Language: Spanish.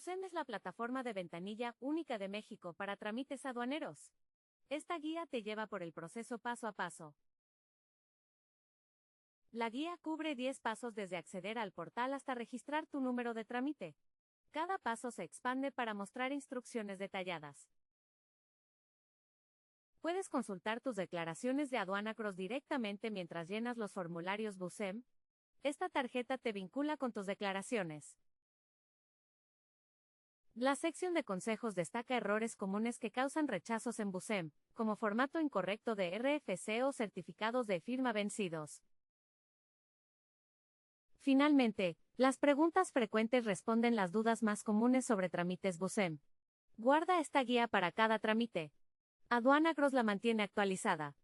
Busem es la plataforma de ventanilla única de México para trámites aduaneros. Esta guía te lleva por el proceso paso a paso. La guía cubre 10 pasos desde acceder al portal hasta registrar tu número de trámite. Cada paso se expande para mostrar instrucciones detalladas. Puedes consultar tus declaraciones de Aduana Cross directamente mientras llenas los formularios Busem. Esta tarjeta te vincula con tus declaraciones. La sección de consejos destaca errores comunes que causan rechazos en Busem, como formato incorrecto de RFC o certificados de firma vencidos. Finalmente, las preguntas frecuentes responden las dudas más comunes sobre trámites Busem. Guarda esta guía para cada trámite. Aduana Cross la mantiene actualizada.